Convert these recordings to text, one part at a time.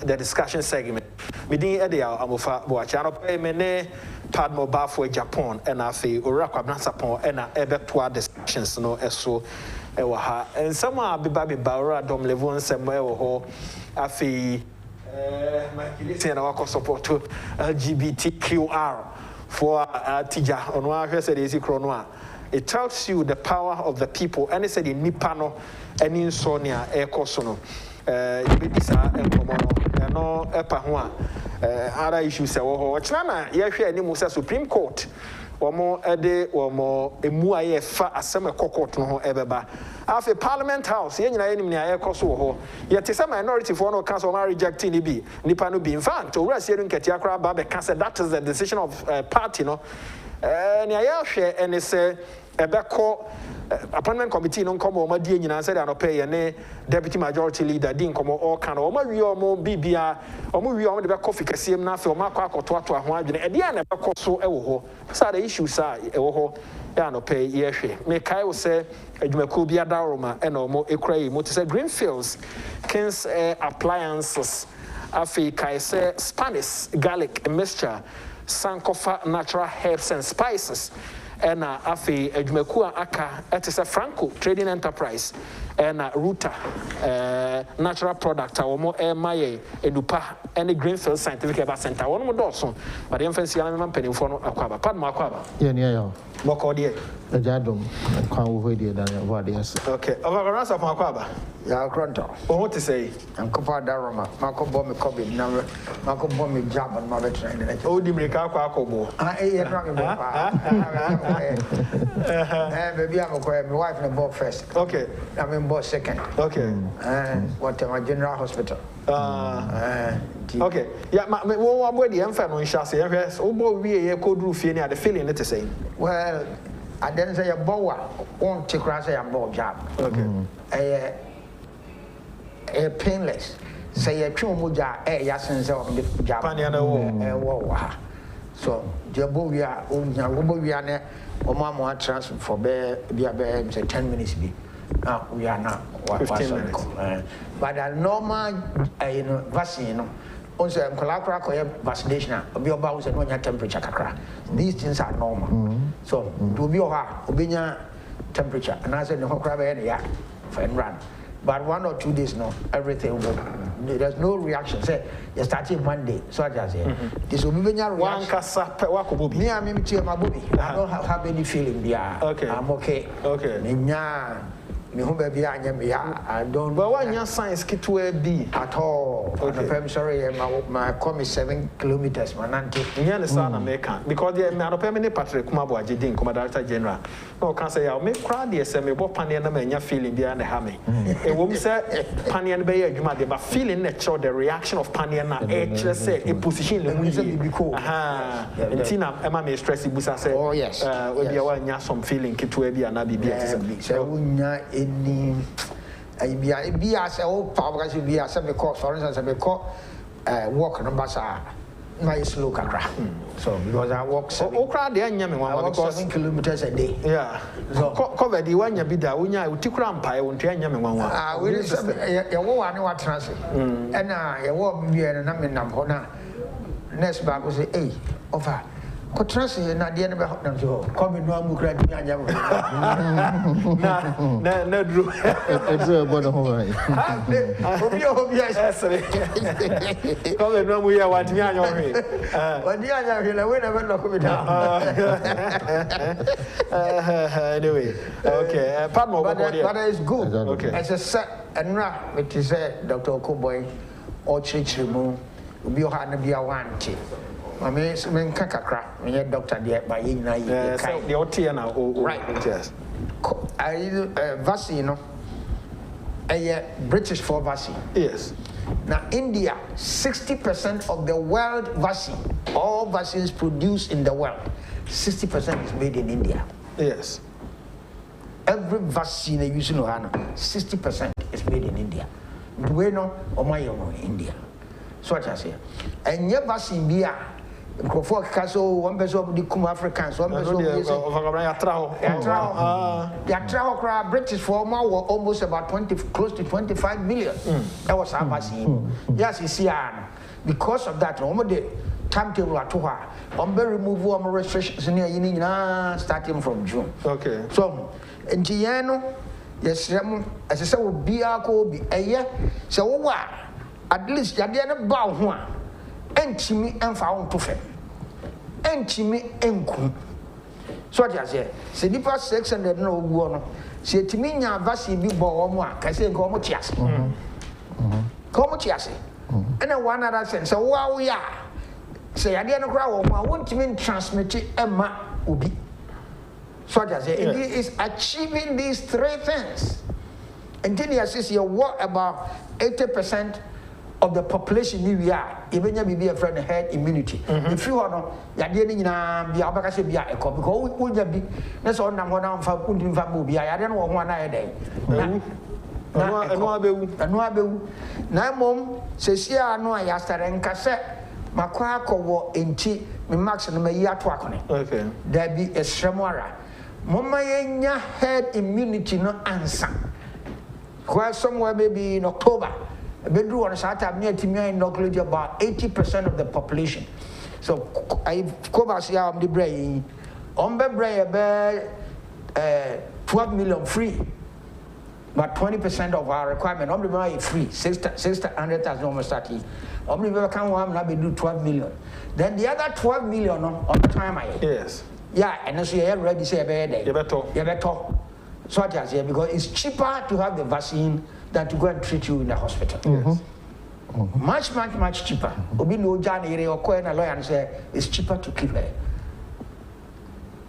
the discussion segment. Meeting Edia Amofa Boachano Mene Padmo Bafo Japan and Afi Urakwa Nasapon and Ebetwa discussions no eso ewaha. And some are Bibabi Baura Dom Levon somewhere or Afi my Kilisian support to LGBTQR for Tija on one said easy chronoa. It tells you the power of the people and it said in Nipano and in Sonia Ekosono. Bidisa Enkomono, no Epahua, other issues. China, Yashia Nimusa Supreme Court, or more Ede, or more Emuaye Fa, a summer court no ever. After Parliament House, Yen enemy Ekoso, yet is a minority for no council rejecting Nibi, Nipanu being found to rest here in Ketiakra Babe Cancer. That is the decision of party, no. Nyayashe, and it's a Ebeko. Appointment committee no come o ma die nyina said an pay ne deputy majority leader din come all kan o ma wi o mo bibia o mo wi o de be coffee kasiem na fe o ma kwa akoto ho adwene e dia na be koso e wo ho so the issues are e wo ho ya no pay ye hwe me kai wo say adwumaku bia daroma e na o mo ekura yi mo to say Greenfields Kings appliances afi kai say Spanish garlic mixture Sankofa natural herbs and spices and afi adwumaku aka etisa Franco Trading Enterprise and Ruta natural product omo maye edupa and Greenfield Scientific Center one mo doso but the emphasis na me mpanimfo no akwaba pad mo akwaba ye ne ya boko de ajadom kwan wo hwe de dan wo de yes okay over ransa from akwaba ya kronto o what to say ankopa daroma makobo me kobi na makobo me job and ma betra in the o di mrika akwa akobo ye tra me pa baby am ko my wife na born first okay I mean born second okay what my general hospital okay yeah me wo abo de emfa no nhya se ehwe wo bo wie ye kodru fie ni the feeling it is saying well I didn't say a bowa won't take cross a bow job okay painless say a true muja yasin of the job so the bow we are ne o mama transfer for be 10 minutes be now we are now 15 minutes but a normal vaccine on say kola vaccination obi oba wo say no nya temperature kakra these things are normal so to be obenya temperature and I said no kra be ya for run but 1 or 2 days no everything will go there's no reaction say you starting Monday so I just say this will be reaction one kasa wakobobi me am me tie my bobby I don't have any feeling there okay I'm okay nya me hu baby anya me I don't but one your science kitwe be at all okay. I'm sorry my come 7 kilometers manante you understand American because the me no permanent Patrick Kumabo Agedin come director general no can say ya me crowd dey say me bo panier na manya feeling bia na ha me e wo me say panier be adwuma dey but feeling na show the reaction of panier na just say a position le mu be cool ntina e ma me stress busa say oh yes we be wa nya some feeling kitwe bia na bibia say unya any be as a power be as a call for instance a call walk number my slow kakra so because I walk 7 kilometers a day yeah so cover the one you be da unya utikura mpa wontua nya me nwanwa we ye wo wa ne wa transfer and ye wo bi na me nam ho na next back go say hey over ko transfer na de ne be ho nam so come no amu kra di anya na dru it's a bono ho right obi asere come no amu ya wat mi anya ho wadi anya he na we na be no ko be da anyway okay pardon but it's good okay as a set and it is Dr. Okoboy or chichimu obi o ha na bia wanti mame men kakakra me doctor there by na yi so the otia na right yes vaccine no British for vaccine yes now India 60% of the world vaccine all vaccines produced in the world 60% is made in India yes every vaccine you use in 60% is made in India bueno or my in India so what I say and your vaccine be Nkrofo kaso one person the kum Africans one person ya traho British for more almost about 20 close to 25 million. That was our vaccine. Yes, you see, because of that, no the timetable at her. Remove more restrictions in starting from June. Okay. So in Giano, yes, as I said, will be a year. So what? At least you didn't bow one. Entimi and found to fail. Entimi and kum. So I say, Sedipa 600 no one. See, Timinia Vasi be born, can say go much yes. Come much yes. And then one other sense, so wow, we are. Say, I didn't crowd, I want to mean transmit Emma Ubi. So I say, it is achieving these three things. And then you see, what about 80% of the population we are, even you be a friend herd immunity. If you are not, you didn't be able to be a cop because we would be that's all number one for putting Fabu. I don't know one day. Now, mom says, yeah, no, I asked her and cassette. Makwako wo enti me max no me yato akone. Okay. There be a shemwara. Mama yenya herd immunity no answer. Where somewhere maybe in October, bedru on Saturday near Timia inoculate about 80% of the population. So I cover see am the brain. Ombe brain 12 million free. But 20% of our requirement, only is free, 600,000 almost 30. Only we can one do 12 million. Then the other 12 million on the time I. Yes. Yeah, and so you already say a day. You better. So I say because it's cheaper to have the vaccine than to go and treat you in the hospital. Yes. Much cheaper. Obi no January or coin a lawyer and say it's cheaper to keep her.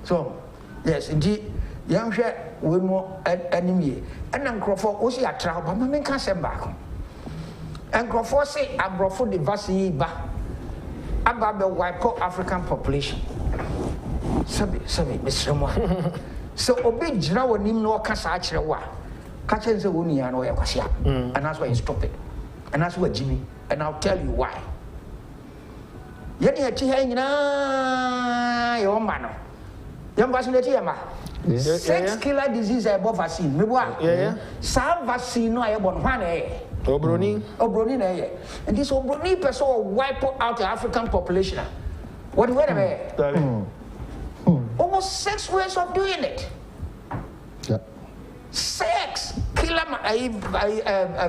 So yes, indeed. Young share we more enemy. And Uncroft also a trial, but my can't send back. And Crawford say, I brought for the vaccine about the white African population. Sabi, Mr. Mo. So, obey Jana when him no Casach, catching the Winnie and Oyasia. And that's why you stop it. And that's what Jimmy, and I'll tell you why. Yet, your man. Young vaccinated. 6 killer disease above vaccine. Some vaccine no I born one Obroni, and this Obroni person wipe out the African population. What wait a minute? Almost 6 ways of doing it. 6 killer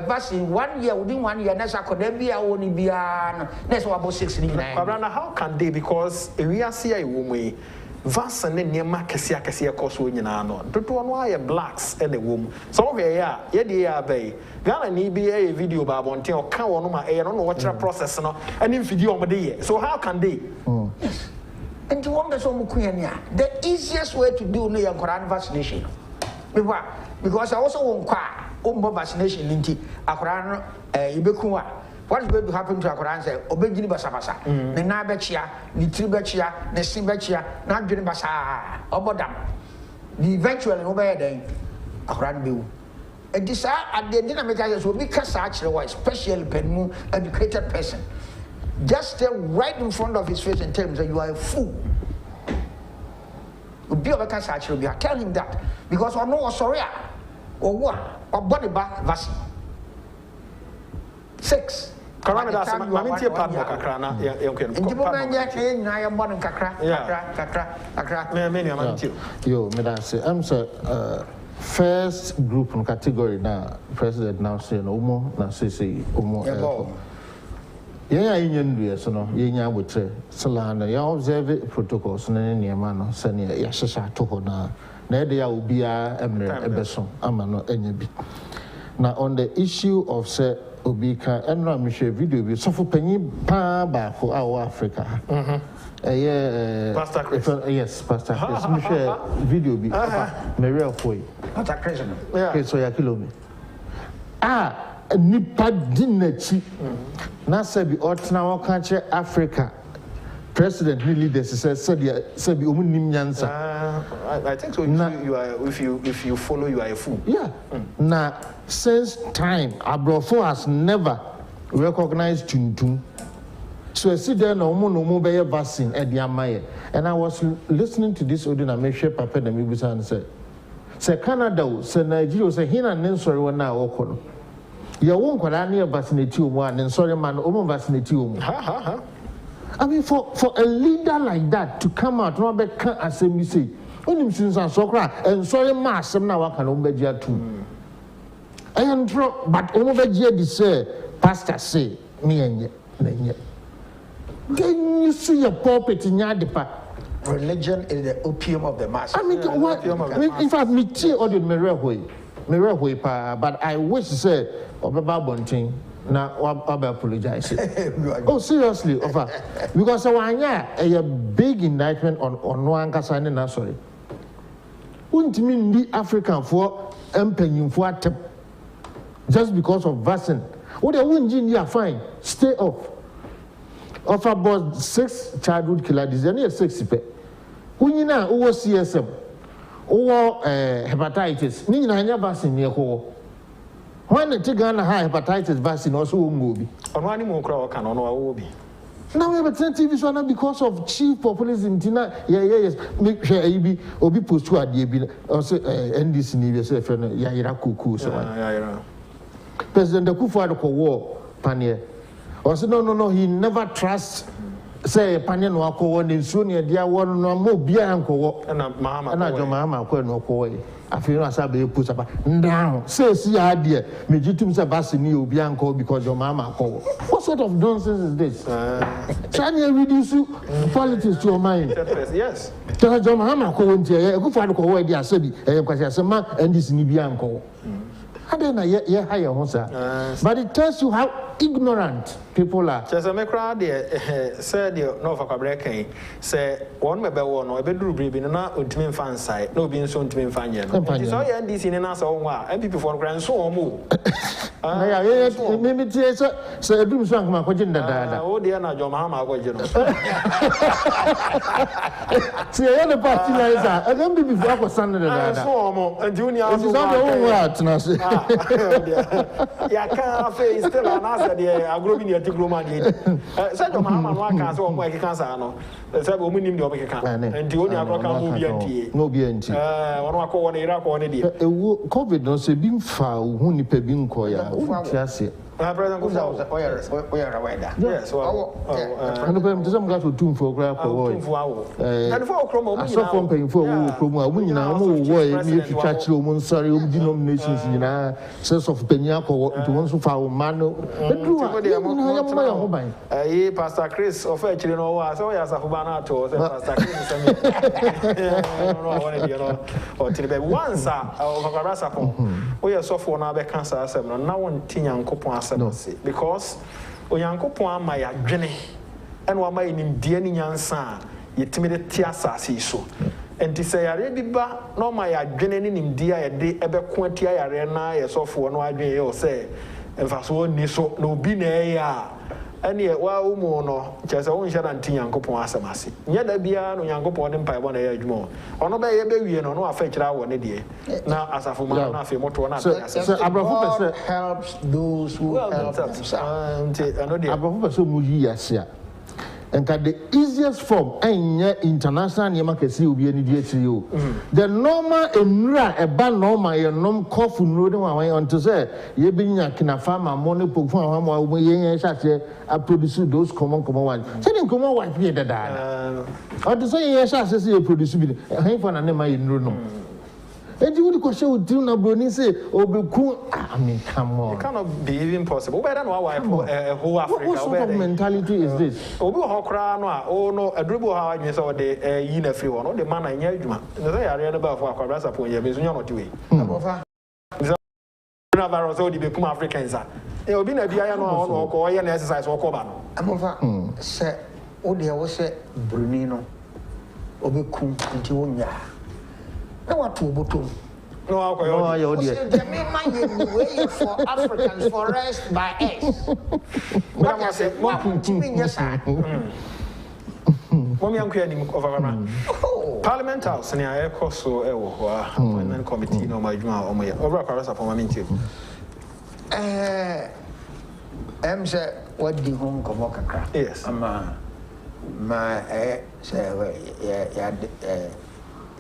vaccine 1 year within 1 year. Next academia only be next about 6 years. How can they? Because we are seeing vaccine near Markesia cost when you know. Don't why blacks and the womb. So here, yeah, bay. Ghana need be a video about one thing or can't one I don't know what your process and in video on the day. So how can they? Yes. And to wonder so the easiest way to do the Quran vaccination. Because I also won't vaccination into a Quran Ibekua. What is going to happen to a Quran? Say, Obegini Basabasa, the Nabachia, the Tribachia, the Simbachia, not Junibasa, Obodam. The eventually obey a Quran bill. And this at the dynamic will be such a special penmu educated person. Just stay right in front of his face and tell him that you are a fool. Be of a cancer, will be tell him that because I know sorry or what or body back vaccine. 6. Kakra. Yo, I'm first group and category now. President now saying Omo, now say Omo. Yeah, Indian so no, yeah, would say Salana, you observe protocols and any man, send Yasha to Hona. Nadia will be a Emerson, Amano, Enyabi. Now, on the issue of say, Obika, and I'm sure video be so for penny ba for our Africa. Pastor Chris. Yes, Pastor Chris. I'm sure video be Maria Foy. What a crazy. Okay, so ya kilometer. Nipa dinnechi. Na sabi otna country Africa. President leaders said be omunim nyansa. I think so. If you follow, you are a fool. Yeah. Now, since time, Abrofo has never recognized Tuntum. So I see there no more be vaccine at the amaye. And I was listening to this audio and I share papa na mibusa and say Canada, say Nigeria, say hina nensori wana okono. Ya won kwala na vaccinate you one and sorry man omo vaccinate you. I mean for a leader like that to come out no be can asem say onim sinsan so kra and sorry ma asem na waka no be dia tu. And but omo be dia di say pastor say me enye na enye. Then you see your pulpit in your department. Religion is the opium of the masses. I mean, what? In fact, me too, or the mirror but I wish to say, about bunting. Now, I apologize. Oh, seriously, because a big indictment on one Kasani, sorry. Wouldn't mean the African for empaying for just because of vaccine. What they wouldn't do, fine, stay off. Of about 6 childhood killer disease, and 6 people. Who you know, who was CSM, or hepatitis, Nina vaccine near home. When the Tigana hepatitis vaccine also movie. On one more crowd can on our be. Now we have a TV channel because of cheap populism. Tina, yes, make sure AB or be pushed to a DB or say NDC Nivea, say, Yaira Kuku. President Kufuor war, Panier. Or say no, he never trusts. Say Panier no ako in Sunia, dear one no more beer uncle and Mama no away. I feel as I be put up now. Say, see, idea, Mejitum Sabasini, Bianco, because your mama call. What sort of nonsense is this? China reduce politics to your mind. Yes. Tell your mama calling to a good father call where they are said, because man and this Nibianco. I don't know yet higher, but it tells you how ignorant people are. Just a macra, dear, said you know for Cabrec, say one may be one or a bedroom baby, no ultimate fan side, no being soon to be fine. It's all your NDC in us all, and people for grand so move. Maybe say a doom song, my question that oh dear, not your mamma, what you know. See, I had a party like that. I don't be before Sunday and Junior is not the own words. Yeah, can't face still an answer. I grew in your Tigloma. Said your mamma, one can't so much cancer. Said woman in the Omega, and the only American no BNT. One walk on Iraq on a dear. COVID no se being foul, who nip being coya. My brother goes out. Yes, well, some got to tune for grab for and for Chromo. I saw from paying for Chromo. We now move away if you catch your sorry denominations in a sense of Penyaco to one so far, Mano. Pastor Chris of actually know us. Oh, yes, a Hubana to Pastor Chris. Once we are so for now, cancer, now one thing and coupon. Because Oyankopon ma ya dwene and wa ma nim die ni nyansa yetimide tia asase so enti se yare biba no ma ya dwene ni nim dia ye de ebeko atia yare na ye sofo no adwen ye o se emfaso ni so no bi na ya ene wa umu no chese won hye na ntinyankopon asemase nya da bia no Nyankopon de mpaebo na ya adwuma ono be ye be wie no afa kira wo ne de na asafo ma na afi moto na so abrafo pese helps those who help themselves. Abrafo pese mu yi ase and the easiest form international nyema kesi obi ani die tiri o the normal enura eba normal ye nom cough nro de wan unto say ye binya kina farmer money pokfu an wa ye hye produce those common ones say the common one be dada unto say ye hye say produce bi han for na ne ma ye nro no. And you would show Duna Bruni say, oh, I mean, come on. It cannot be even possible. Better know why whole Africa. What sort of mentality is this? Oh, no, a dribble how I saw the yin free one, the man I knew. They are about for a rasa for your business, not way. Coronavirus only become Africans. They will be a piano or an exercise or cover. I'm over. Say, oh, there was a Brunino. Obekum until no, you wait for Africans for rest by us. What I said, Parliament House, and I also a committee, no, my over a parasa for my meeting. what the home Komokakra. Yes.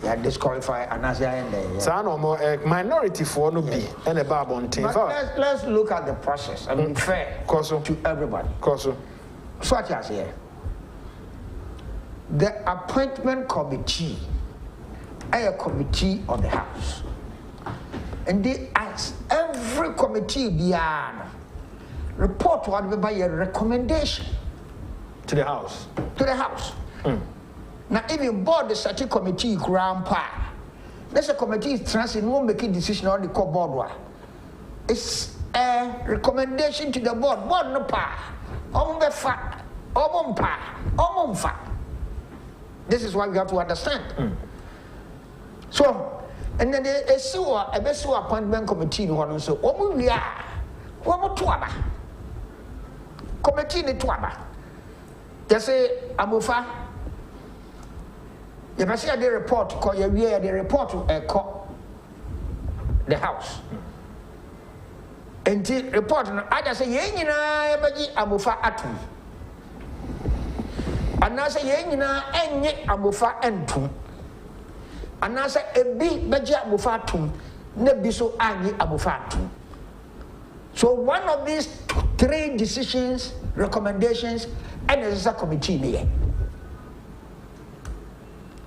You disqualify Anasia and so no more minority for no be and a bab on team. Let's look at the process. I mean, fair to everybody. So what you say? The appointment committee, a committee of the House, and they ask every committee beyond report what by a recommendation to the House. Now, if you board the such committee, grandpa, there's a committee transit won't make a decision on the core board. It's a recommendation to the board. Board no pa, this is what we have to understand. So, and then a sewer appointment committee one so we are tuaba committee ni tuaba. They say Amufa. You must see the report. The report to the House. And the report, I just say, Yenina, Amufa atum. And I say, Yenina, Enye Amufa entum. And I say, a big Baja Amufa tum, Nebiso Anyi Amufa tum. So one of these 3 decisions, recommendations, and there's a committee here.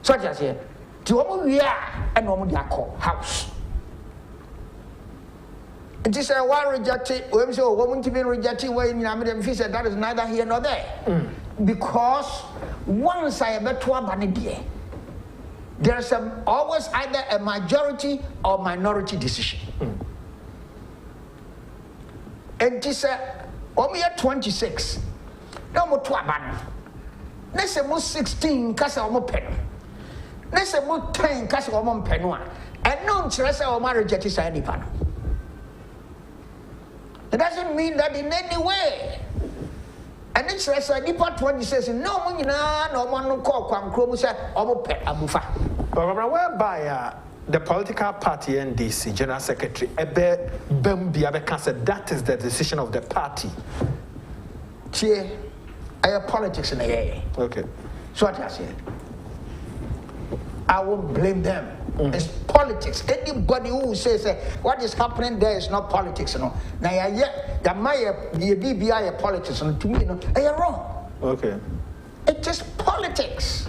So I say, to what we are and what we are called House. It is a one rejected, when so woman to be rejected, when you said that is neither here nor there. Because once I have a banidie, there's always either a majority or minority decision. And it is a 26. No more to a ban. Let's say 16 casa or more pen. Let's say 10 casa or more penua. And no interest or marriage at his any pan. It doesn't mean that in any way. And it's like Nipa 20 says, no one no one call Kwam Kromusa or pet Abufa. Whereby the political party NDC General Secretary Ebe Bembi said that is the decision of the party. Cheer, I have politics in the air. Okay. So what I said, I won't blame them. It's politics. Anybody who says what is happening there is not politics, Now, that my BBI politics, to me, you're wrong. Okay. It is politics.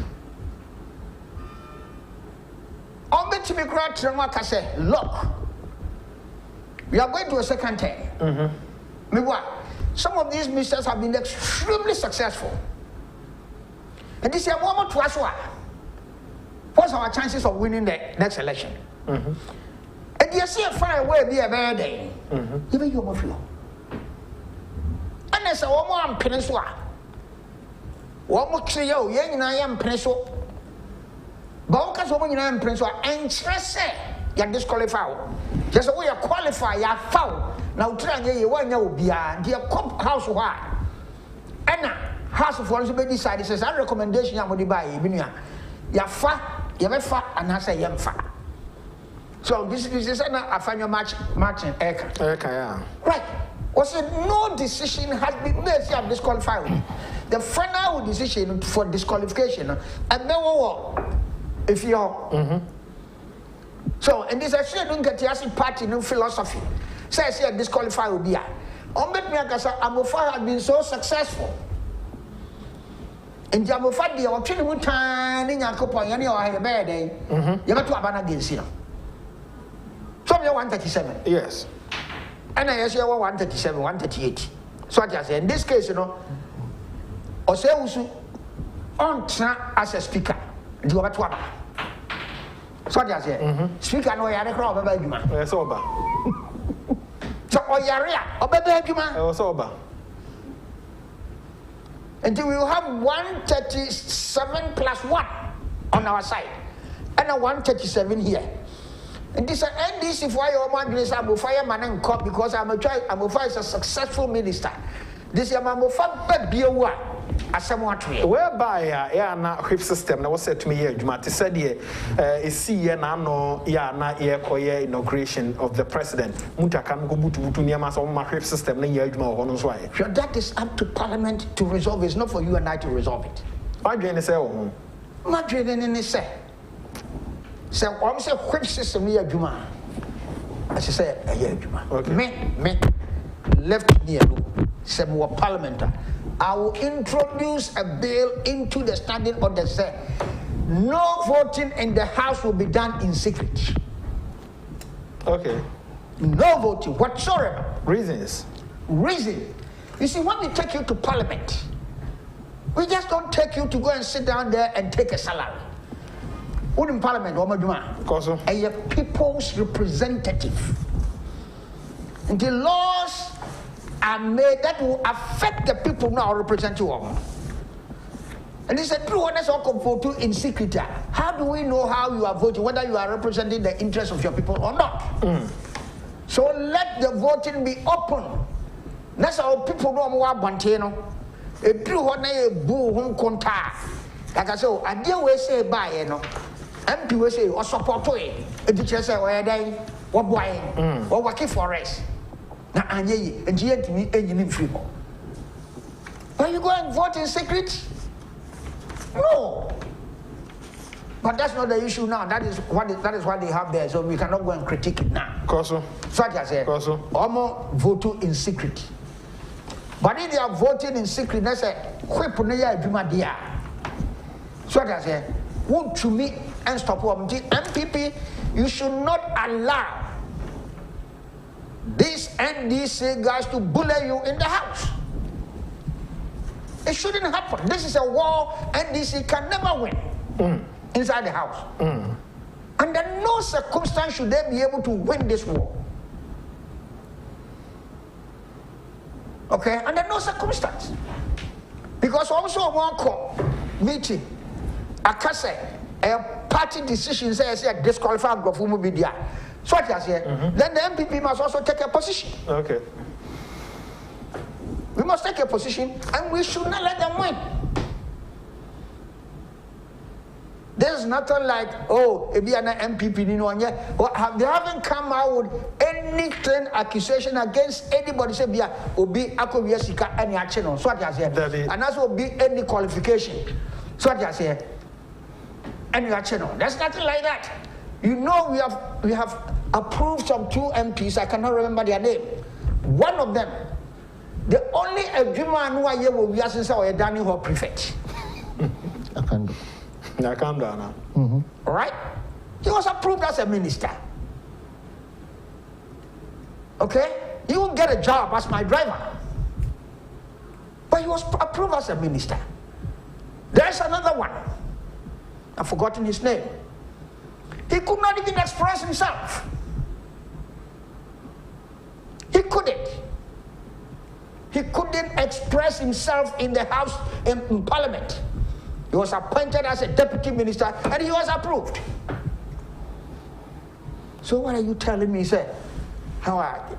On the to be great, I say, look, we are going to a second term. Some of these ministers have been extremely successful. And this year, one more to us. What's our chances of winning the next election? And you see a far away be a bad day. Even you must feel. And there's a woman peninsula. One more trio, young and I am peninsula. Baukas woman in I am peninsula and stress you're disqualified. Just a way you qualify, you're foul. Now try you want you be a dear house of Anna, house of one to be decided says a recommendation I would buy. You're fat. You have fat and I say you're fat. So this is a final matching Eka. Right. Was it no decision has been made to disqualified? The final decision for disqualification and then if you're so and this actually don't get the party no philosophy. Says here disqualified will be Amofa had been so successful. And Jamofadi or Trinity tiny Yakopon, any or a bad day, you have to abandon against you. Some you 137. Yes. And I ask you 137, 138. So I just say in this case, or say on as a speaker, do you have to abandon? So I just say, speaker no yard crowd about you, man. It's over. So or Yaria, or better you, man. It's over. Until we will have 137 plus 1 on our side and a 137 here. And this NDC for your man is fireman and cop because Amofa is a successful minister. This is Amofa Babiowa. asemwatwe whereby ya na whip system na was said to me here Juma said here see here na no ya na here koye inauguration of the president mutaka no butu niam so ma whip system na ya Juma ho no so aye that is up to parliament to resolve. It's not for you and I to resolve it. Why do you say oh ma dwene ne say I'm say whip system ya Juma I say ya Juma me left me alone say more parliament I will introduce a bill into the standing order say no voting in the house will be done in secret. Okay. No voting whatsoever. Reasons. Reason. You see, when we take you to parliament, we just don't take you to go and sit down there and take a salary. What in parliament, a people's representative. And the laws are made that will affect the people now representing you. And he said, true, that's all vote in secret. How do we know how you are voting, whether you are representing the interests of your people or not? So let the voting be open. That's how people know more banteno. A true one a boo home contact. Like I say, I deal with say by you know. MP will say or support it. A teacher say, where they what boy or working for us. Now, and yet to me, and free. Are you going to vote in secret? No. But that's not the issue now. That is what they have there. So we cannot go and critique it now. So I say, almost vote in secret. But if they are voting in secret, they say, so I say, won't to me and stop MPP, you should not allow these NDC guys to bully you in the house. It shouldn't happen. This is a war NDC can never win inside the house. Under no circumstance should they be able to win this war. Okay? Under no circumstance. Because also one call meeting, I can say a party decision says disqualify Grofumu Media. So what I say, then the MPP must also take a position. Okay. We must take a position and we should not let them win. There's nothing like, oh, if you are an MPP, they haven't come out with anything accusation against anybody. Say, Obi, Ako, Sika, any action on. So what I say, and that's will be any qualification. So what I say, any action on. There's nothing like that. You know, we have approved some 2 MPs. I cannot remember their name. One of them, the only agreement who are here will be asking for a dining hall prefect. I can't do. All right? He was approved as a minister. Okay? He will get a job as my driver. But he was approved as a minister. There's another one. I've forgotten his name. He could not even express himself. He couldn't. He couldn't express himself in the House, in Parliament. He was appointed as a deputy minister and he was approved. So what are you telling me, sir? How are you?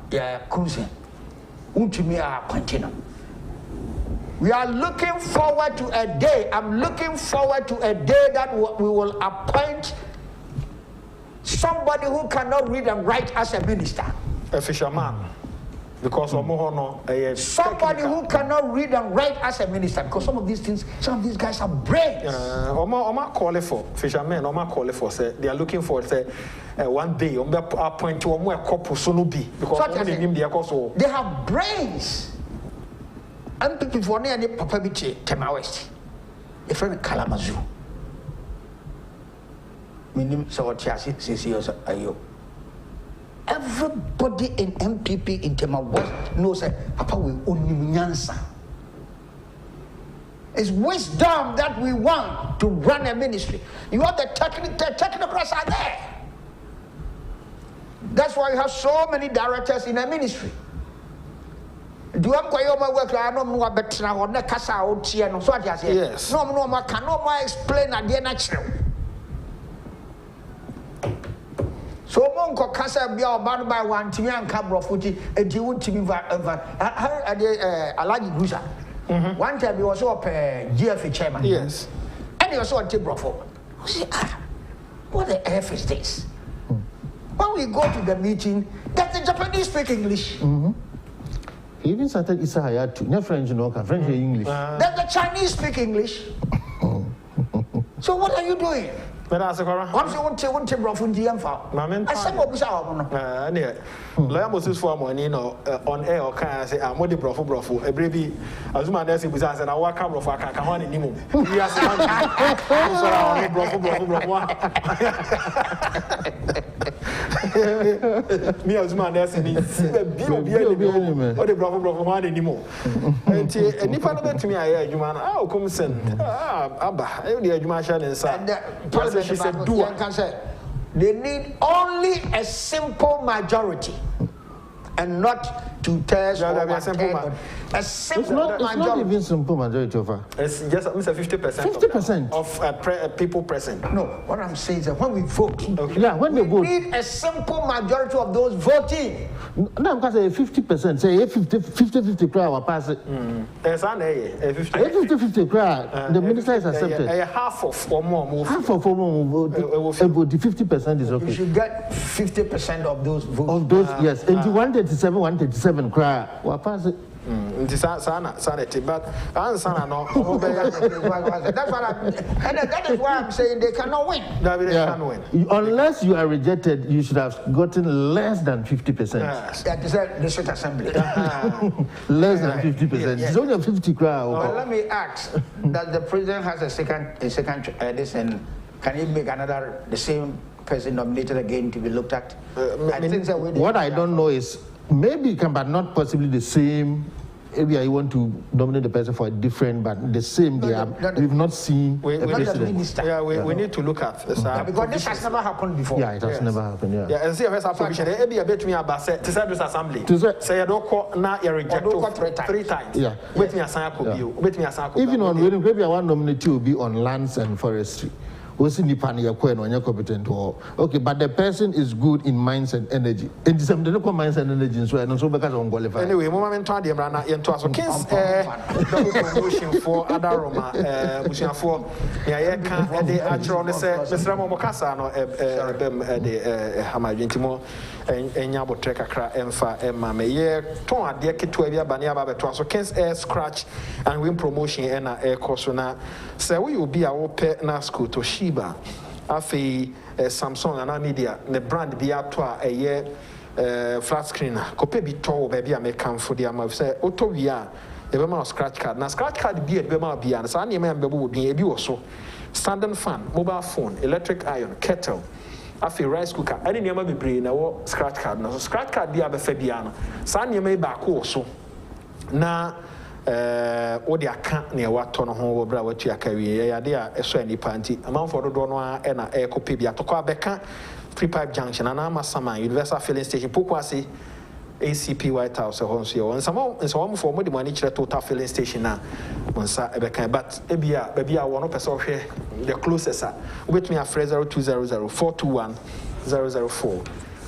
We are looking forward to a day. I'm looking forward to a day that we will appoint somebody who cannot read and write as a minister. A fisherman. Because somebody who cannot read and write as a minister, because some of these guys are brains. Call for fishermen, call for say they are looking for say one day appoint to a couple so be because they have brains. And people for near Papa Biche, Tema West, a friend Kalamazoo. Minim so chassis says ayo. Everybody in MPP in Tema West knows that Papa will only answer. It's wisdom that we want to run a ministry. You have the technocrats are there. That's why you have so many directors in a ministry. Do you have my work? I don't know about now or Nakasa out here. No, so I say yes. No, I cannot explain at the natural. So Monko Casa be about by one to me and Cabro Fuji, a Jew to me. I Alaji Gusa. One time he was up GFA chairman. Yes. And he was on Tibrofo. I say, what the F is this? When we go to the meeting, that the Japanese speak English. He even started Isahaya too. Not French, no, French and English. That the Chinese speak English. So what are you doing? But as a corner, I'm saying, one Tibrofo in GMFA. I said, what was our near Lawyer Moses for money, on air or can I say, I'm more the brofo, a baby. As my nurse was and I walk out of a can anymore. We are me as my nurse and it's the brofo one anymore. And if I don't to me, I you man, I'll come send Abba, the Jumashan inside. She said, do they need only a simple majority and not 2/3 or 1/10. A simple majority. It's not even simple majority of her. It's just 50%. 50% of people present. No, what I'm saying is that when we vote, yeah, when they vote, we need a simple majority of those voting. No, because 50%, say 50 crowd pass it. There's an 50 crowd. The minister is accepted. Half of or more. Half of or more vote. The 50% is okay. You should get 50% of those votes. Of those, yes. And the 137 crowd will pass it. Sanity, but Ansana no. That's what that is why I'm saying they cannot win. Can win. Unless you are rejected, you should have gotten less than 50%. That is the district assembly. Less than 50%. It's only a 50 crowd. Well, let me ask: that the president has a second this, and can he make another the same person nominated again to be looked at? What I don't know is. Maybe it can, but not possibly the same. Maybe I want to nominate the person for a different, but the same. We've not seen we need to look at this. Because this has never happened before. Yeah, it has never happened. Yeah. Yeah, and see, first provision. Maybe a bit me about say to this assembly. Say you don't call now you reject 3 times. Yeah. Wait me assign Even on maybe I want nominate you be on lands and forestry. Okay, but the person is good in mines and energy. And some mines and energy, so I so because I'm qualified. Anyway, moment to the brand into so Kings double promotion for Adaroma, Bushia for the actual Mr. Momokasa no the Hamajintimo and Yabo Trekakra Emfa Emma Maye, Ton Adia Kituavia Baniaba to so Kings air scratch and win promotion and air corsona. So we will be our pet na school to Shiba. Afi Samsung and media the brand be up to a year flat screen. Cope be told baby I make come for the amount say auto via a scratch card. Now scratch card be a bema be and Sunny member would be a also standard fan, mobile phone, electric iron, kettle. Afi rice cooker. I didn't ever be brain or scratch card. Now scratch card be a Fabiana. Sunny may back also. Now what the account near what ton of home bra what you are carrying a so any panty amount for the donor and a eco pibia to Quabeca free pipe junction and I'm a summer universal filling station Pukwasi ACP White House or and some for more money to total filling station now on Saturday but maybe I want to person here the closest with me a phrase 0200 421 004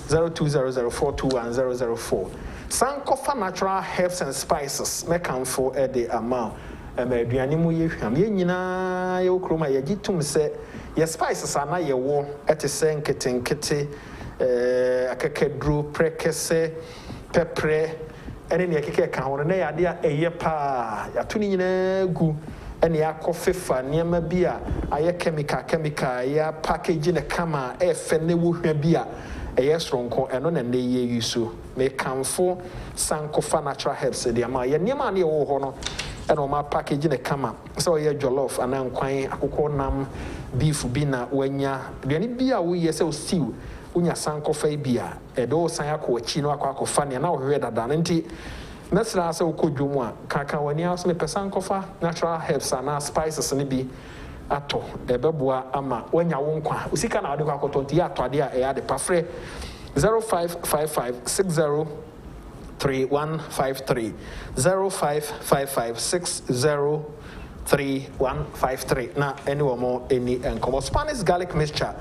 0200 421 004 Sankofa natural herbs and spices make come for the amount. Aduane mu ye hwam ye nyina ye okroma ye gitum se ye spices ana ye wo etese nketenkete akakedru prekese pepre ene ne akeke ka ho na ye ade a eye pa ya to ni nyina gu ene akofefa niam bi a aye chemical ya package ne kama e fe ne wo hwa bi a eye stronko eno na ne ye yusu me kamfo sankofa natural herbs de ama ye niam na ye wo ho no eno ma package ne kama so ye jollof ana nkwan akoko nam beef bi na wanya duane bi a wo ye se o stew unya sankofa bi a edo san akọ achi no akọ ne na wo hwe dada nti mesra se ukodwomu a kaka wani aso me pesankofa natural herbs ana spices ne bi ato ebeboa ama wanya wo nkwa usika na ade kwa akotonti ya atode a ya de pafre 0555603153 0555603153 na anyone more any enkomo Spanish garlic mixture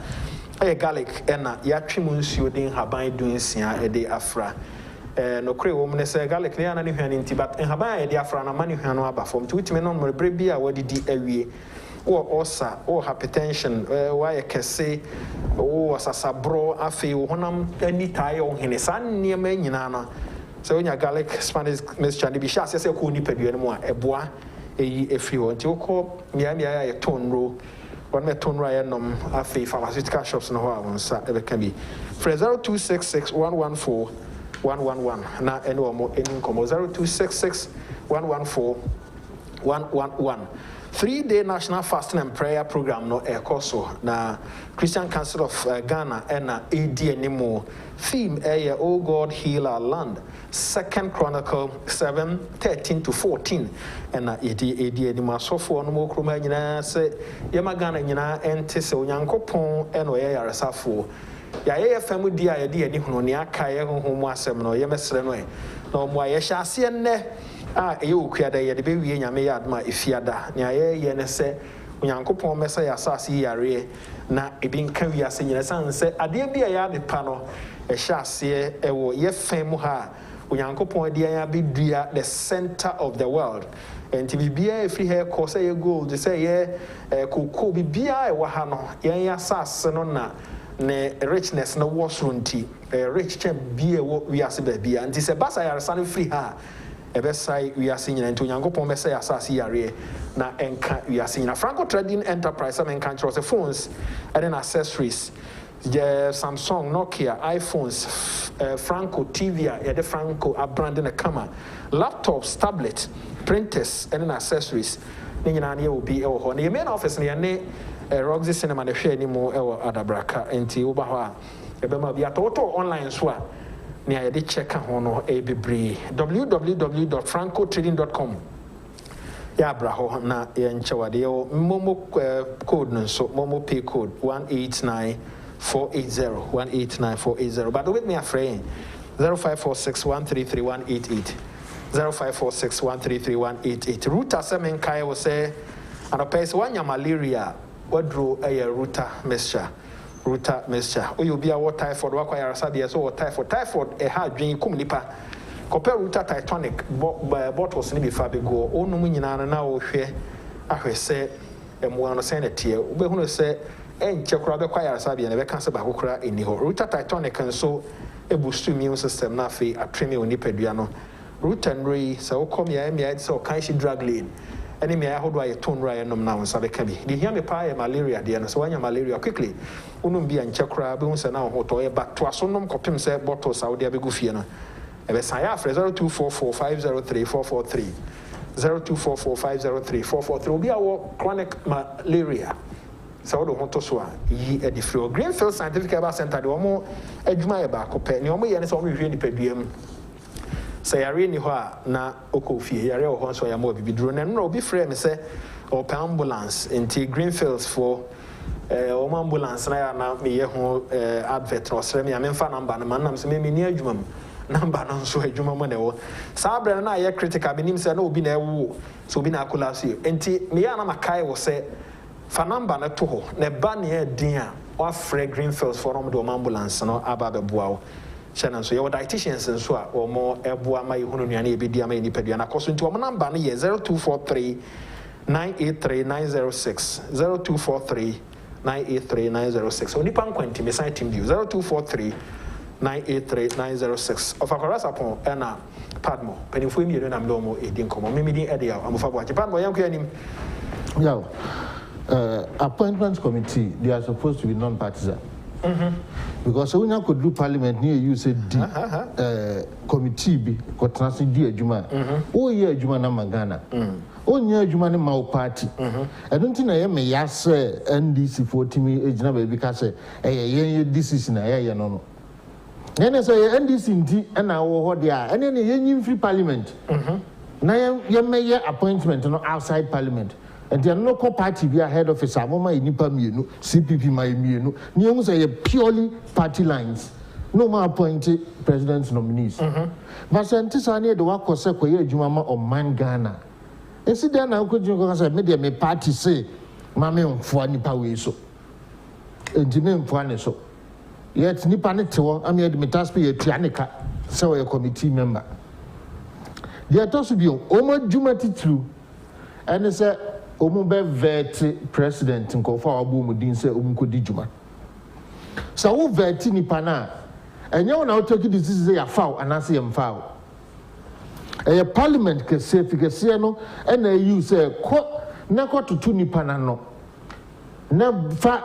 garlic na ya twemu nsuo den haban dunsia e de afra no kre wo mne se garlic ne ana ne hwan nti but haban ya dia fra na mani hwan no aba fom ti wutime no mo bre bia wadidi awie wo osa wo hypertension wa ye kese wo asasabro afi wo honam ani tae wo hene san niema nyina no so onya garlic Spanish mixture ne bi sha se ko ni padua no mu a eboa eyi efri wo nti wo ko mia ya tonro one me tonro ya nom afi pharmaceutical shops no ho a won sa ebeka bi 0266 111 na ene omo eni nkomo 0266 114 111 3-day national fasting and prayer program no ekoso na Christian Council of Ghana and AD anymore theme oh God heal our land 2nd Chronicle 7:13-14 and AD anymore so for no more kroma nyina se yema Ghana nyina ente se onyankopon eno yaresafo ya famu dia ya di ani hunu ne aka ye honhom asem no ye mesre no e no mo ye hyase ne eye okuada ye de be wie nyame ya adma efiada ne ye ne se onyankopon mesa ya asase yare na ebi nka wiase nyina san se ade bia ya de pa no hyase wo ye famu ha onyankopon de ya be dua the center of the world and to be bia free hair course ye gold say ye kokko bi bia e wa ha no ye asase no na ne richness no was runti rich champ bia wo wiase ba bia nti se basa ya san free ha ebesai wiase nyina nti onyankopon be say asase yare na enka wiase nyina Franco Trading Enterprise am enka nchro se phones and then accessories Samsung, Nokia, iPhones, Franco TV, the Franco a brand in a camera, laptops, tablets, printers, and then accessories. Nyina ne will be the main office ne Roxy Cinema ne hwe anymore Adabraka enti wo ba ho a ebema bi atoto online so a ne ayede check ho no bebre www.francotrading.com ya bra ho na ye nchewade yo momo code no so momo pay code 189480 but with me a friend 0546133188 0546133188 router semen kai wo say anopese wanya malaria wadro router mixture oyo bia what typhoid wa kwaya rasabia so what typhoid ha dwen kum nipa compare router titanic bottles ni bi fa be go onu mu nyina na wo hwe ahwe se emu no se na tie ube hunu se enche kura be kwaya rasabia na be kan se ba kokura eni ho router titanic nso e boost immune system na fe atreme oni padua no router nri se wo kom ya se o kan shi drug lane any me how do I turn right nom now so be can be the hear me pa malaria there no so wanya malaria quickly unum bia nchekra be hu se na ho to e back to aso nom kopim se bottles out there be go fie no e be san ya 0244503443 0244503443 obi awo chronic malaria so do ho to so a yi e di free Greenfield Scientific Herbal Center de omo adwuma e ba ko pe ne omo ye ne so omo hwe ni paduam say yare ni ho a na okofie yare ho so ya mo bibiduro na no obi frame me say o ambulance enti Greenfields for o ambulance na ya na me ye ho advert no sere me ya memfa number na manam se me ni adwuma number no so adwuma mo na wo sa bre na ye critical benim se na obi na ewo so obi na akolapse enti me ya na makai wo se fa number na to ho na ba ne e din a wa free Greenfields for no do ambulance no aba beboa wo channel so your dietitians and so or more eboa ma yehunu nuane ebedia ma nipadua na koso nti o number no ye 0243 983 906 0243 983 906 onipa nkwanti me site team view 0243 983 906 of akorasa pon na padmo penifo mi no na mdomo edi nkomo memidi edia amofa bo padmo yanko yanim yeah appointment committee they are supposed to be non-partisan. Because when you could do parliament near you said committee be kotrasi di adwuma o ye adwuma na magana o nya adwuma ne ma party I don't think na me yase NDC 40 me ejina ba bi ka se ye decision na ye no no nene say NDC nti na wo ho de a ene ne ye free parliament na ye me appointment no outside parliament. And the local party be head office amoma inipa mienu CPP ma mienu ni ehun say purely party lines no more appointed president's nominees but sentisa na de wakose koye adwuma ma oman Ghana esi dey na akojun ko say me dey me party say ma me mfo nipa we so enti me mfo ane so yet nipa ne tewo am ye de metaspe ye tuaneka so a committee member. The atos bi omo djuma titru ene se omo be vet president nkofa abo mu din se omo kodi djuma. So wo vet nipa na enye wona otoki decision ya foul anase yem foul. A parliament ke certificate no ena you say ko na ko tutu nipa na no na fa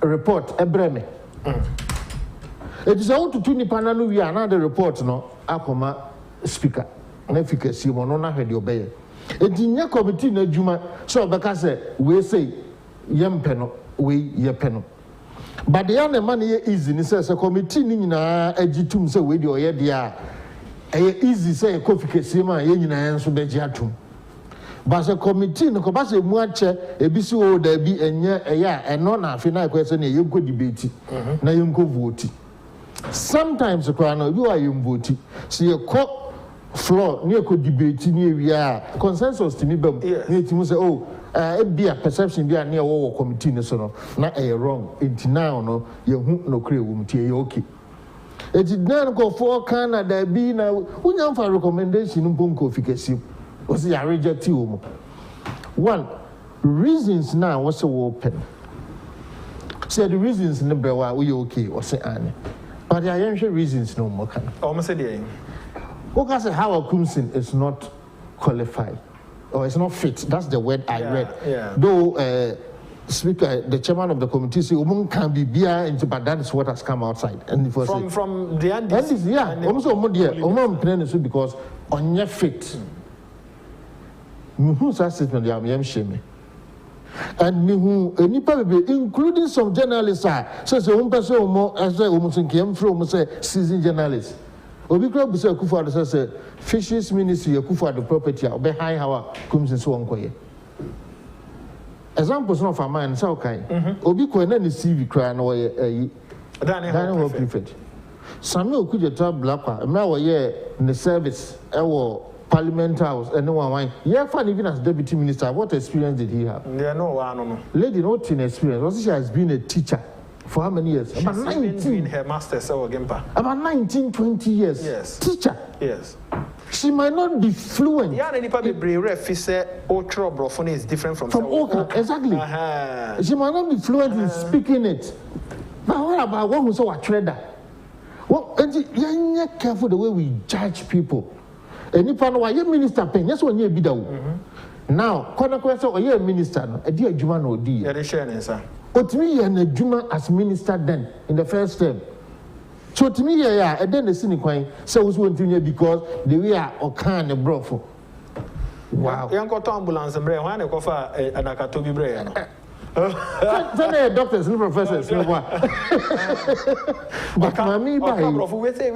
report ebreme. It is all to nipa na no wi another report no akoma speaker na efficacy mo no na hwede obeye. Edinya committee na adwuma so obeka say we say yempe no we yepe no. But the young man here easy ni say committee ni nyina agitum say we de oye de a easy say efficacy ma ye nyina enso be atum. But the committee no ko ba say mu ache ebisi o da bi enye eya eno na afi na kwese na yenko debate na yenko vote. Sometimes the crown you are voting. See a court floor near could debate near we are consensus to me. You say, oh, it be a perception be a near war committee, so not a wrong. It's now no, you no create woman, okay. It did not go for Canada be now. We have a recommendation in Bunko efficacy. Was the reject you? One reasons now was so open. Say the reasons number why we okay or say Annie. But there are reasons no more. Almost a day. Who say Howard Kumsin is not qualified or it's not fit? That's the word I read. Yeah. Though Speaker, the chairman of the committee say Umum can be beer into, but that is what has come outside. And from the end. Yeah, also Umum because on your fit. Who's assessment? I'm shaming. And who including some journalists says one person more as I almost came from say seasoned journalists. Obi Club say Kufa says fishes ministry Kufa the property or behind how comes in so on. Examples not for mine, so okay. Obi Kwana ni CV cry no Daniel Prefect. Samuel Kujeta Blakwa, now in the service, Parliament House, and no one. Yeah, fine, even as deputy minister, what experience did he have? Yeah, no. Lady, not in experience. Also, she has been a teacher for how many years? She's about 19. Been her master's about 19, 20 years. Yes. Teacher. Yes. She might not be fluent. Yeah, any probably brave say ultra brophony is different from Oka. Exactly. She might not be fluent in speaking it. But what about one who's a trader? Well, you're careful the way we judge people. And if I know why you minister pen, yes, when you be the now, question or you minister, a dear Juma no dear. Yeah, they share answer. But to me, and a Juma as minister then in the first term. So to me, yeah, and then the cynic coin so was one thing because the way are kind of brothel. Wow. Young got ambulance and brain, one of an Akatobi brain. Doctors and professors, no one. But Mammy, by we say,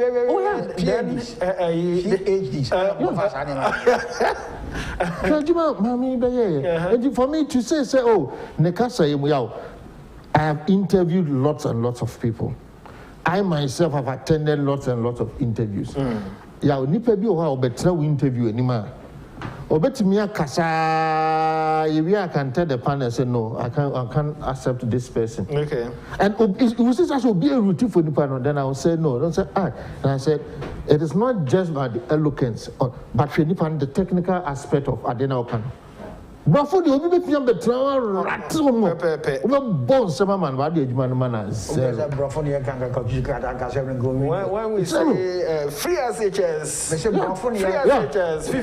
for me to say, oh, Nekasa, I have interviewed lots and lots of people. I myself have attended lots and lots of interviews. Yeah, nipa bi o ha obetra interview anima. Obetimia kasa, I can tell the panel say no, I can't accept this person. Okay. And it was just also be a routine for the panel. Then I will say no. Don't say ah. And I said it is not just about the eloquence, but for the technical aspect of Adena Okan. But for the Obi Piam betra ratimo. We born some man what the man zero. When we say free as HS, free as HS,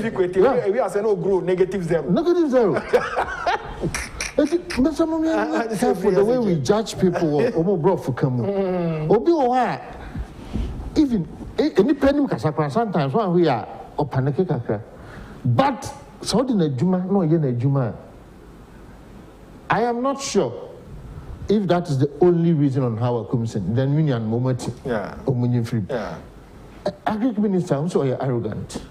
we are saying no grow negative zero. Negative zero. For the way we judge people, even any penny sometimes when we are or panic, but so no I am not sure if that is the only reason on how I come in. Then we and moment, yeah, free. Yeah. Agric minister, I'm so arrogant.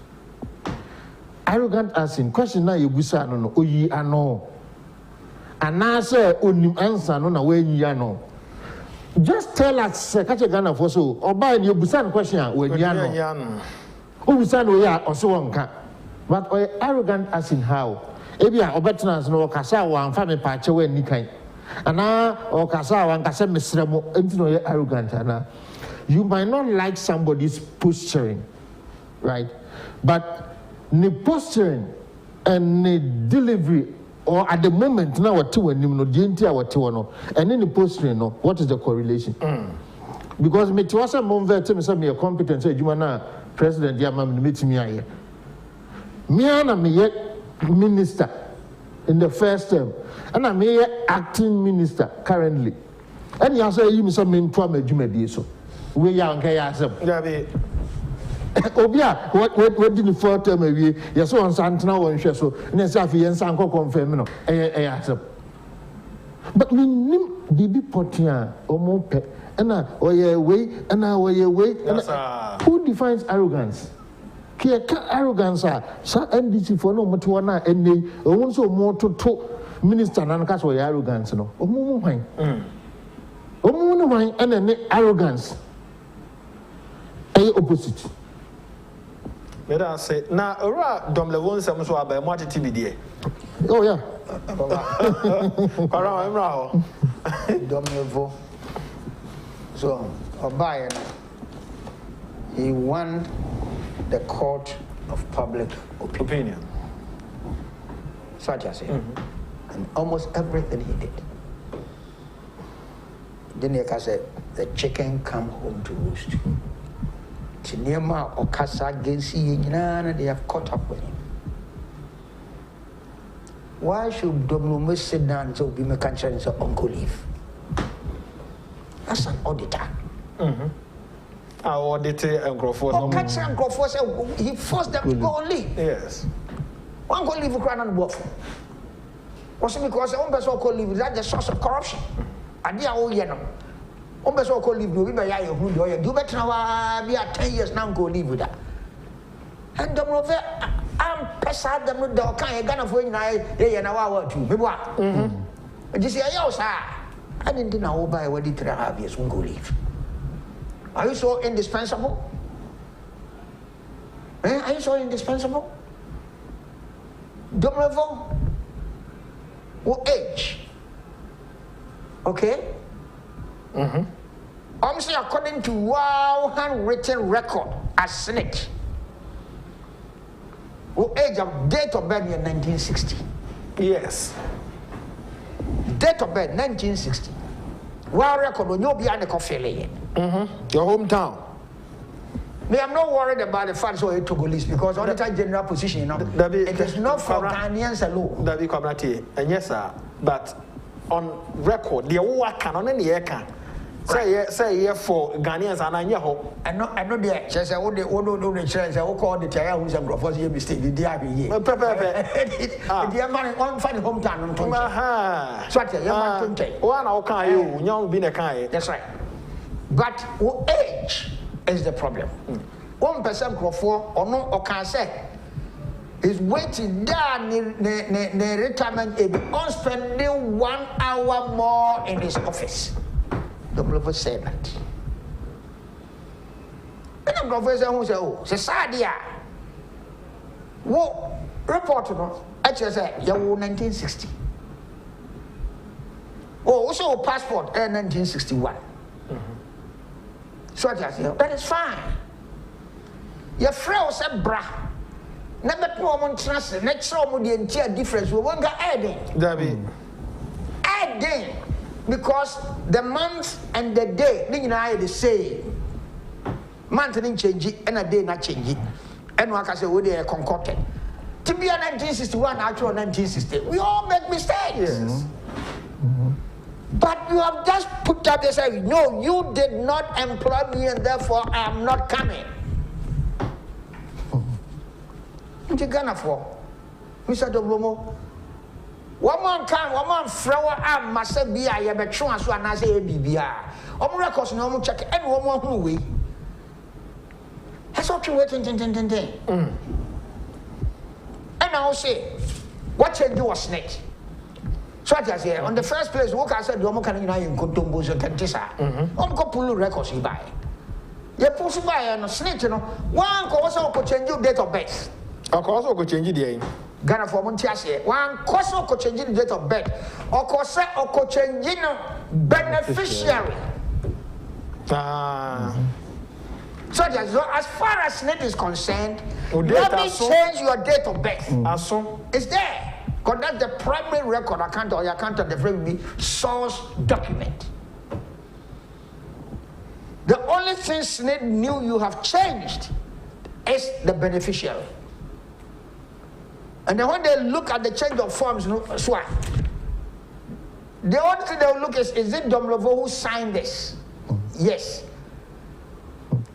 Arrogant as in question now you busa no oyi ano. And now say onim answer no na when you know. Just tell us catch a Ghana for so or buy you busa question when you know. Who busa no ya or so on. But arrogant as in how? Ebia obetnas no kasa wan fa me pache we nikan. Ana o kasa wan kasa mesremo enti no arrogant ana. You might not like somebody's posturing, right? But the posturing and the delivery, or at the moment now what two and no DNT what two no, and then the posturing no, what is the correlation? Because me to us a monvet me say me a competence you na president ya mam meet me aye. Me ana me yet minister in the first term, and I'm here acting minister currently. And you say you say me ntwa madwuma die so. We ya nka ya asem. Obia what did the fourth term awie yes so on santana won hwe so na say afi yen san confirm no asem. But we nim bibi potia omo pe na oye way na oye way. Who defines arrogance? Arrogance sa NDC for no moto na enne won so mo to minister na nka so arrogance no omo hwan omo no hwan ene arrogance opposite. Let us say na ora dom le won sem so aba mo atete bi de. Oh yeah. Para emra ho. Dom levo. So Obaye he won the court of public opinion. So I say, and almost everything he did. Then he said, the chicken come home to roost. Chinema or Kasa Gensi, they have caught up with him. Why should Domino sit down to be my country and say, Uncle leave? That's an auditor. I audited and Grofos. He forced them to go on leave. Yes. One go leave crying on the board. Also because one person call leave, that's the source of corruption. And they are all yellow. One person call leave, no, we may have who do better now. We are 10 years now go leave with that. And the move, I'm pesad them with the kind of gun of when I and our two. Maybe what? And you say, yo, sir, I didn't know by what did 3.5 years won't go leave. Are you so indispensable? Are you so indispensable? Double level or age? Okay? I'm saying according to handwritten record as Senate, or age of date of birth in 1960. Yes. Date of birth 1960. Wow record when you'll be on the coffee. Your hometown. Me, I'm not worried about the fact so to go list because all the time general position, you know, it is not for Ghanaians alone. That be community, and yes, sir. But on record, the work can on any can say here for Ghanaians and I know. I know the says I would the chance I will call the Tiara who's a gross mistake. The DRB. The man on funny hometown. So I tell you, one okay, you young being a kind. That's right. But age is the problem. 1% crop or no or can say is waiting down the retirement age on spending 1 hour more in his office. The brother said that. And the professor who said, oh, c'est ça dia. What report actually said, yeah, 1960. Oh, also passport 1961. So that is fine. Your friend said, bra. Never two woman trust next room the entire difference. We won't get adding. Adding because the month and the day are the same. Month didn't change it and a day not change it. And one can say, well, they are concocted. To be a 1961, actual 1960. We all make mistakes. Yes. But you have just put up and said, no, you did not employ me and therefore I am not coming. What you gonna for? Mr. Doblomo. One man flower arm must be a yabetron so and I say BBR. Records no check and one more who we. That's what you waiting. And I'll say, what you do was snake. So I say, on the first place, what I said, you can in Kotombos and Kantisa. On couple records you buy. You push by and snake, you know. One also could change your date of birth. Of course, I could change it. Ghana for Montiasi. One also could change the date of birth. Or could change beneficiary. So as far as Senate is concerned, let me change your date of birth. It's there. Because that's the primary record account or your account of the will be source document. The only thing Senate knew you have changed is the beneficiary. And then when they look at the change of forms, so the only thing they will look is it Domlovo who signed this? Yes.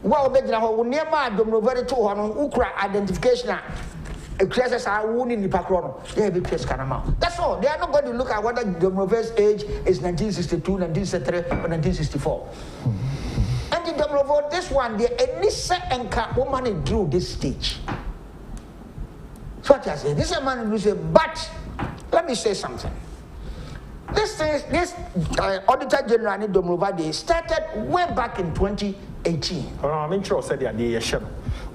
Well, never Domlovo to Ukra identification. That's all. They are not going to look at whether Domlovo's age is 1962, 1963, or 1964. And the Domlovo, this one, the Enisa and woman drew this stage. So what I say, this is a man who say, but let me say something. This Auditor General in Domlovo started way back in 2018. I'm sure said the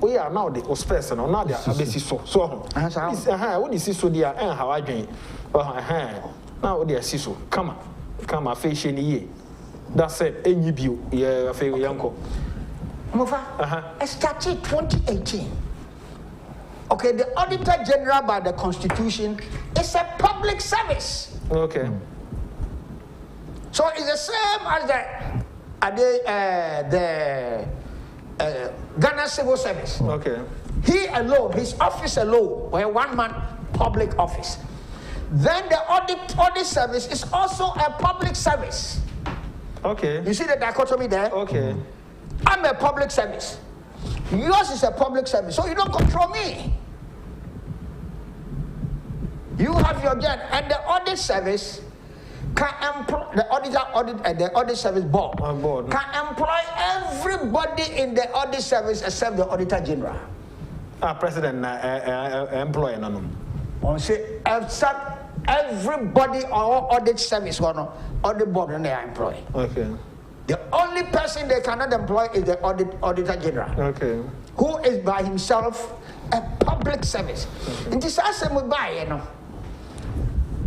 we are now the person or now the abesi so what is so dear and how I drink now they are so come face any that's it any view yeah fair uncle Mofa started 2018. Okay, the Auditor General by the Constitution is a public service. Okay. So it's the same as the Ghana Civil Service. Okay. He alone, his office alone, were one-man public office. Then the audit service is also a public service. Okay. You see the dichotomy there? Okay. I'm a public service. Yours is a public service, so you don't control me. You have your job, and the audit service can employ the audit service board can employ everybody in the audit service except the Auditor General. President employ none. On say except everybody or audit service audit board and they are employed. Okay. The only person they cannot employ is the Auditor General. Okay. Who is by himself a public service. In this we buy,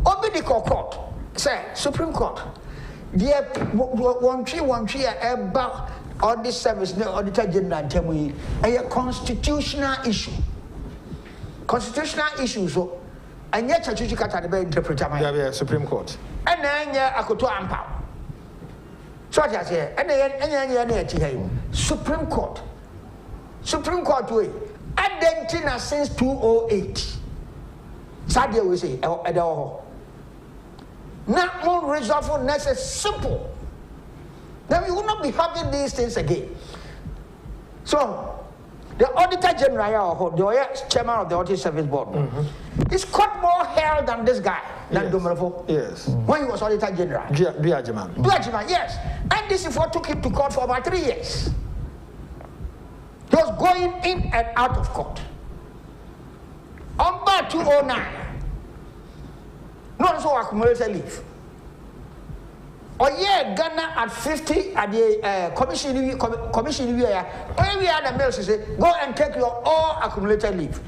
Obedi court. Say, Supreme Court, the one tree about audit service, the Auditor General, tell me, a constitutional issue. Constitutional issue, so, and yet, you can't interpret my Supreme Court. And then, I could to ampower. So, I say, and then, Supreme Court. Supreme Court, way, Argentina since 2008. Sadia will say, at all. Not more resolve next is simple. Then we will not be having these things again. So, the Auditor General, the chairman of the Audit Service Board, is caught more hell than this guy, than Domlovo. Yes. When he was Auditor General. Duajiman, yes. And this is what took him to court for about 3 years. He was going in and out of court. On bar 209. No, so accumulated leave. Or yeah, Ghana at 50 at the commission year. When we had the mail, she said, go and take your all accumulated leave.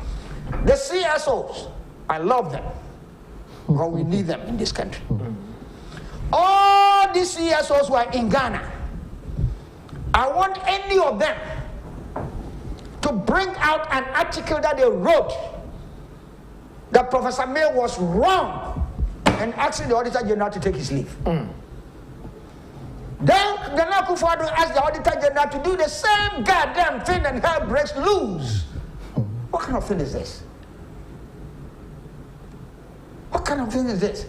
The CSOs, I love them. Because we need them in this country. All these CSOs were in Ghana. I want any of them to bring out an article that they wrote that Professor May was wrong and asking the Auditor General to take his leave. Then Ghana Akufo-Addo asked the Auditor General to do the same goddamn thing and hell breaks loose. What kind of thing is this? What kind of thing is this?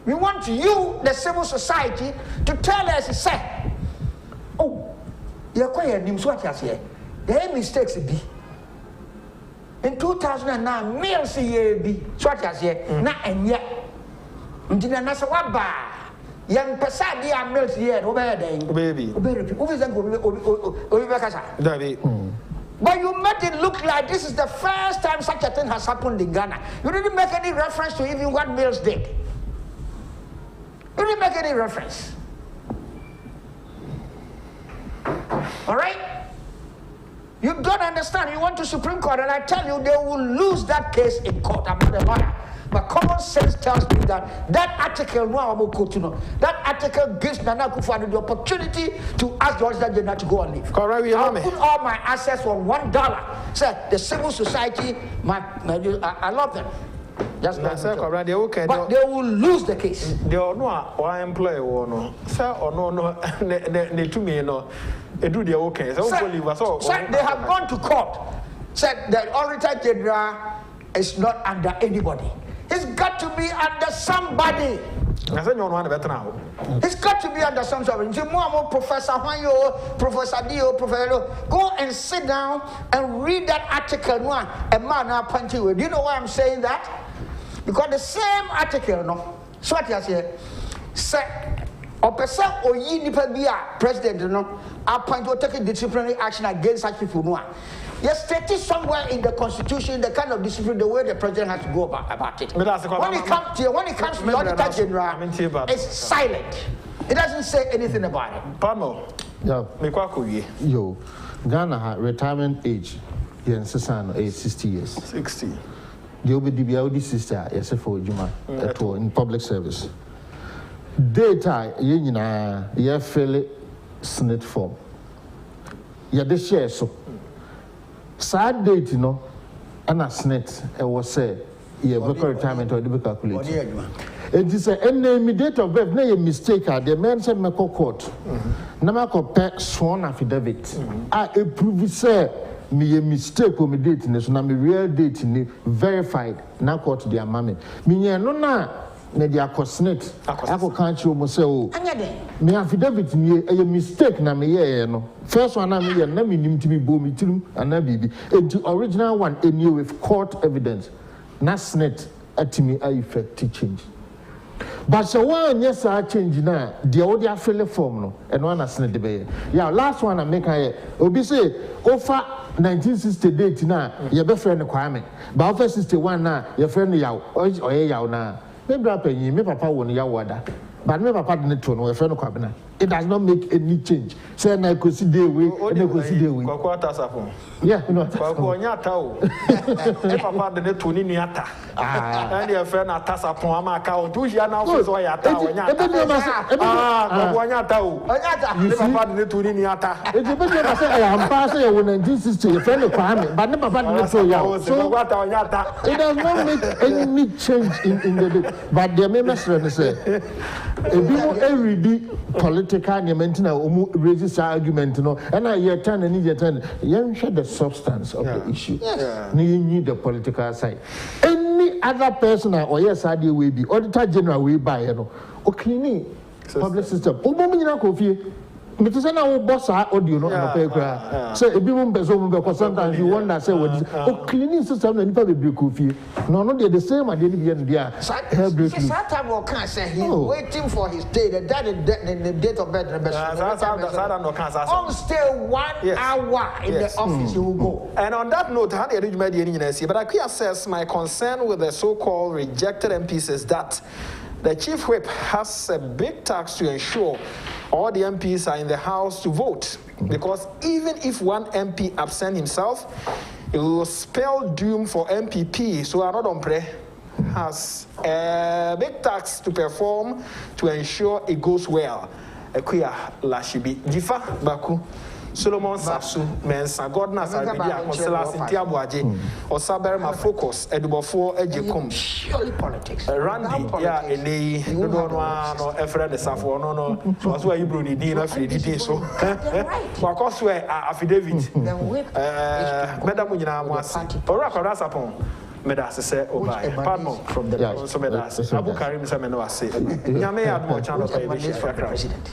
We want you, the civil society, to tell us, say, oh, you're quite a what you say. There are mistakes be. In 2009, meals be so what you say, na and yet. Until na sa waba, young person dia meals here, baby. But you made it look like this is the first time such a thing has happened in Ghana. You didn't make any reference to even what Mills did. You didn't make any reference. All right? You don't understand. You want to Supreme Court, and I tell you, they will lose that case in court. I'm not a lawyer. But common sense tells me that that article, that article gives Nana Akufo-Addo the opportunity to ask the Auditor General to go and leave. I'll put all my assets for $1. Say the civil society, I love them. Just but they will lose the case. They are no employee no. Sir or no ne to me no. They do their okay. So they have gone to court. Said the Auditor General is not under anybody. He's got to be under somebody. It's got to be under some sort of Professor Wanyo, Professor Dio, Professor. Go and sit down and read that article. A man now punch you. Do you know why I'm saying that? Because the same article, no. So what you say? Say, or person or ye nipa be a president, no. Appoint or take disciplinary action against such people. No. Yes, stated somewhere in the Constitution the kind of discipline, the way the president has to go about it. When it comes to the Auditor General, it's silent. It doesn't say anything about it. Pano, yo, Ghana retirement age, age 60 years. 60. The OBDB sister, yes, for Juma in public service. Data, you fairly snit form. You the share so. Sad date, and a snit, was said, you have retirement or the calculate. It is a name date of birth, no mistake. The man said, Mako court. Namako pet sworn affidavit. I approve, sir. Me a mistake or me date in this, na me real date in verified. Now court their mammy. Me no na the akosnet. Ako can't you say oh. Me affidavit me a mistake na me no. First one na me na me nim to be bo me tilum and na bibi. And the original one any with court evidence. Na snet at me a effect change. But so one yes I change now. The other fill form no and one as snet the yeah last one I make a obi say offer 1960 date na your best friend Kwame. But offer 61 na your friend yaw or yaw na. Maybe I pay me papa won yaw wada. But me papa didn't to no friend Kwame. It does not make any change. Say na go see day way, na go see day way. Yeah, you know. Kwanya tawo. E papa didn't to ni ata. And your friend atasa pon ama account. Do you now so ya ta onya ata. Kwanya tawo. Onyata. Papa didn't to ni ata. It depends on say I am pass say 1960 your friend Kwame. But ne papa didn't to ya. So it does not make any change in the day. But the member say every day political and raises argument, and I hear 10 and you 10. You share the substance of the issue. Yes. You need the political side. Any other person or yes, I will be Auditor General will buy, okay, public system. Boss audio so because sometimes you wonder say what cleaning system and no the same at the end can't say he's waiting for his day the date of birth stay 1 hour in the office he will go. And on that note but I could assess my concern with the so-called rejected MPs is that the chief whip has a big task to ensure all the MPs are in the House to vote, because even if one MP absent himself, it will spell doom for MPP. So Anodompre has a big task to perform to ensure it goes well. Ekuya Lashibi Jifa Baku Solomon Sasu Mensa Godna Sabidia Monsela Cynthia Boaje or Saberma Focus Edubofo Ejekum surely politics Randy yeah ene no efre de safo no so why you bro ni din na free din so because we affidavit madam nyina mo ase ora kwara sapon meda se obai pardon from the so meda Abu Karim se me no ase nyame admo channel by the president